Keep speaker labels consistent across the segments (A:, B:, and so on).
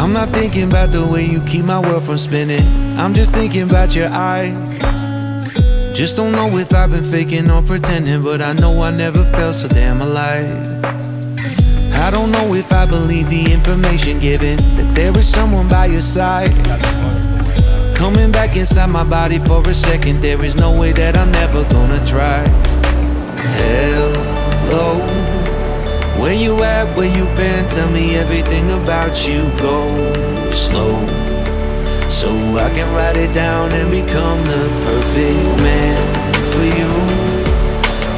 A: I'm not thinking about the way you keep my world from spinning. I'm just thinking about your eyes. Just don't know if I've been faking or pretending, but I know I never felt so damn alive. I don't know if I believe the information given, that there is someone by your side. Coming back inside my body for a second, there is no way that I'm never gonna try. Hello, where you at, where you been? Tell me everything about you, go slow, so I can write it down and become the perfect man for you.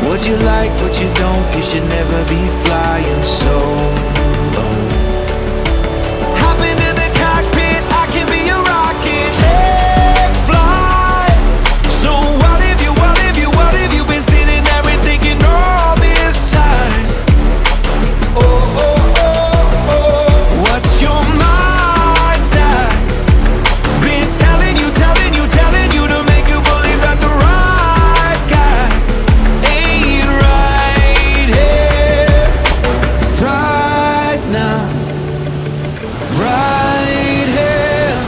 A: What you like, what you don't, you should never be flying so low. Hop into the cockpit, I can be a rocket. Take flight. So what have you been sitting there and thinking all this time? Oh, oh, oh, oh, what's your mind's at? Been telling you to make you believe that the right guy ain't right here, right now, right here.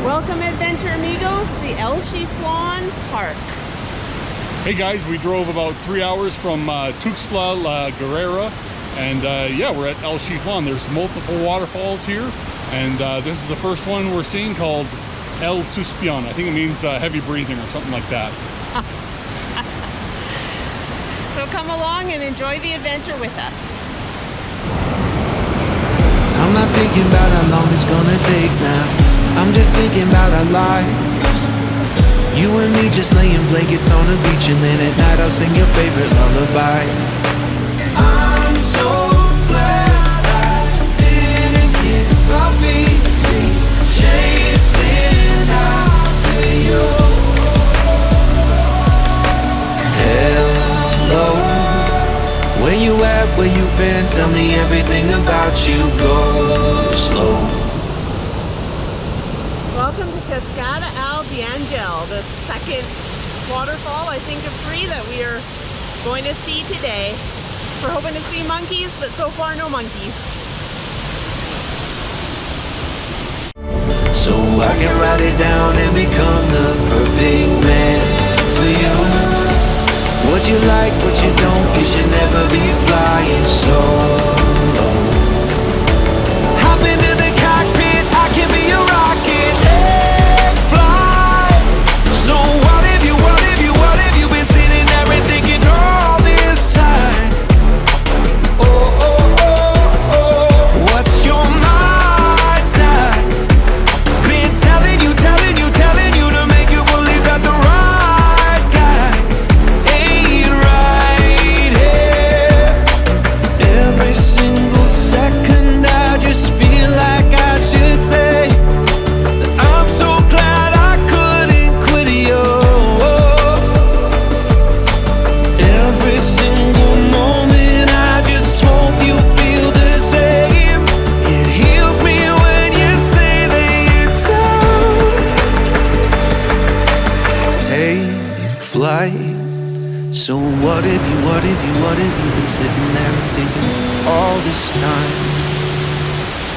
B: Welcome, adventure amigos, to the El Chiflón Park.
C: Hey guys, we drove about 3 hours from Tuxtla Gutiérrez, and yeah, we're at El Chiflón. There's multiple waterfalls here, and this is the first one we're seeing, called El Suspion. I think it means heavy breathing or something like that.
B: So come along and enjoy the adventure with us.
A: I'm not thinking about how long it's gonna take now. I'm just thinking about our lives. You and me just laying blankets on the beach, and then at night I'll sing your favorite lullaby. I'm so glad I didn't give up easy, chasing after you. Hello, where you at, where you been? Tell me everything about you, go slow.
B: Welcome to Cascada Al D'Angel, the second waterfall, I think, of 3 that we are going to see today. We're hoping to see monkeys, but so far no monkeys.
A: So I can write it down and become the perfect man for you. What you like, what you don't, you should never be flying so low. Hop into the cockpit, I can be a rocket. Take flight. So what have you been sitting there and thinking all this time? Oh, oh, oh, oh, what's your mind's at? Been telling you to make you believe that the right guy ain't right here. Every single second I just feel like I should say that I'm so glad I couldn't quit you. Every single moment I just hope you feel the same. It heals me when you say that you're down. Take flight. So what have you been sitting there and thinking all this time?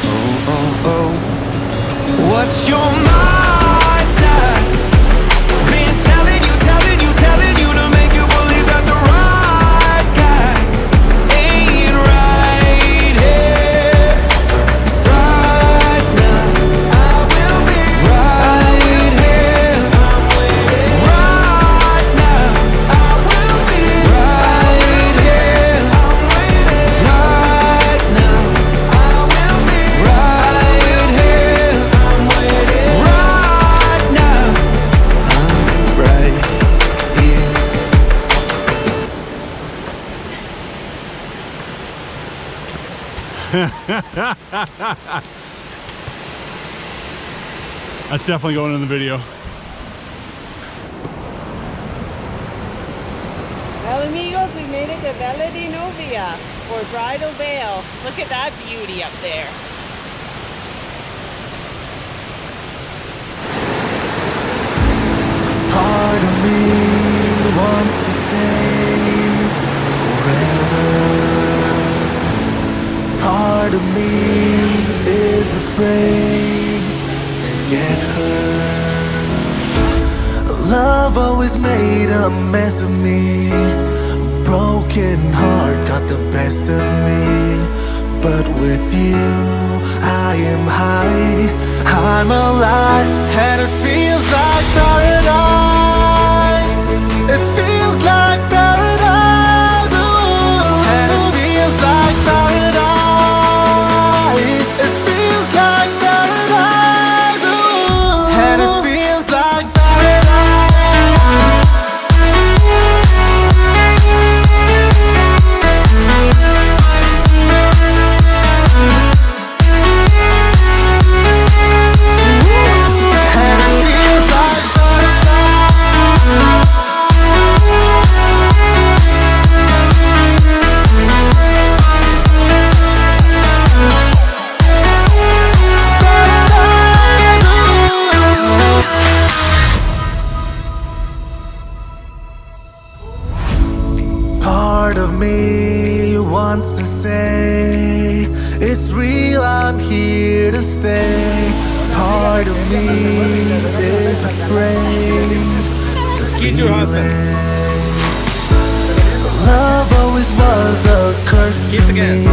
A: Oh, oh, oh, what's your mind's at? Been telling you to make you believe that the right guy ain't right here, right now. I will be right here, right now. I will be right here, right now. I will be right here, right now. I'm right here.
C: That's definitely going in the video.
B: Well, amigos, we made it to Vela de Novia, or Bridal Veil. Look at that beauty up there.
A: Part of me wants to stay forever. Part of me is afraid to get hurt. Love always made a mess of me. Broken heart got the best of me. But with you, I am high, I'm alive, and it feels like paradise. It feels like paradise. Ooh. And it feels like paradise. It feels like paradise. Ooh. And it feels like part of me wants to say it's real, I'm here to stay. Part of me is afraid to feel it. Love always was a curse to me.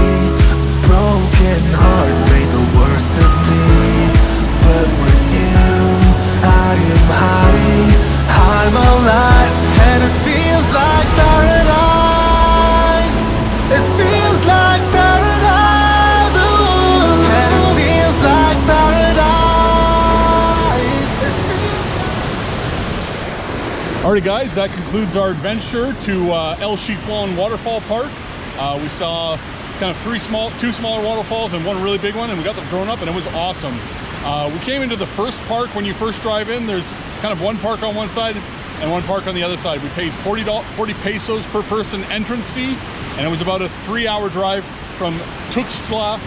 A: Broken heart made the worst of me. But with you, I am high, I'm alive, and it feels like paradise. It feels like paradise. Ooh. And it feels like paradise. It feels
C: Alrighty guys, that concludes our adventure to El Chiflón Waterfall Park. We saw kind of two smaller waterfalls and one really big one, and we got them thrown up and it was awesome. We came into the first park. When you first drive in, there's kind of one park on one side and one park on the other side. We paid 40 pesos per person entrance fee, and it was about a 3-hour drive from Tuxtla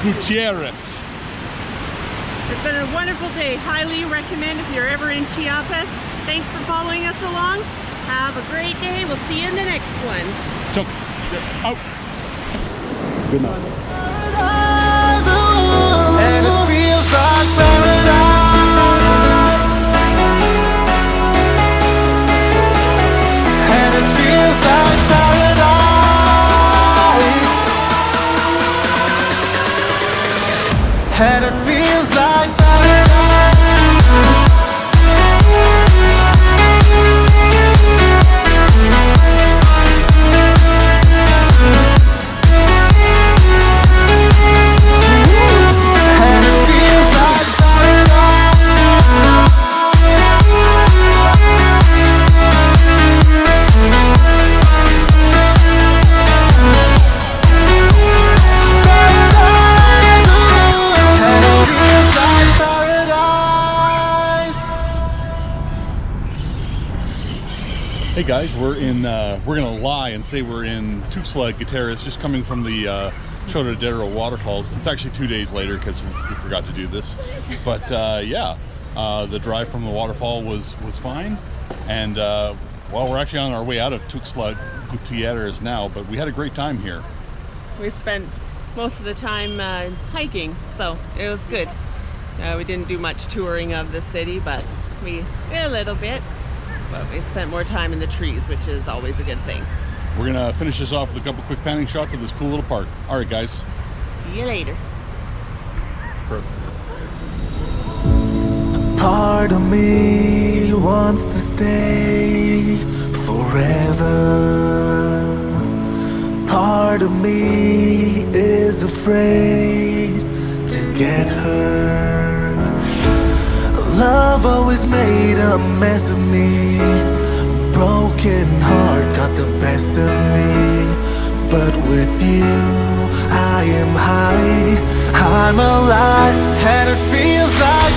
C: Gutiérrez.
B: It's been a wonderful day. Highly recommend if you're ever in Chiapas. Thanks for following us along. Have a great day. We'll see you in the next one.
C: Out. Good night.
A: paradise. Ooh. And it feels like paradise. And it feels like paradise. And it feels like paradise.
C: Hey guys, we're gonna lie and say we're in Tuxtla Gutiérrez, just coming from the Chodadero waterfalls. It's actually 2 days later because we forgot to do this. But yeah, the drive from the waterfall was fine. And well, we're actually on our way out of Tuxtla Gutiérrez now, but we had a great time here.
B: We spent most of the time hiking, so it was good. We didn't do much touring of the city, but we did a little bit. But we spent more time in the trees, which is always a good thing.
C: We're gonna finish this off with a couple quick panning shots of this cool little park. All right, guys.
B: See you later.
C: Perfect.
A: Part of me wants to stay forever. Part of me is afraid to get hurt. Love always made a mess of me. Broken heart got the best of me. But with you, I am high, I'm alive, and it feels like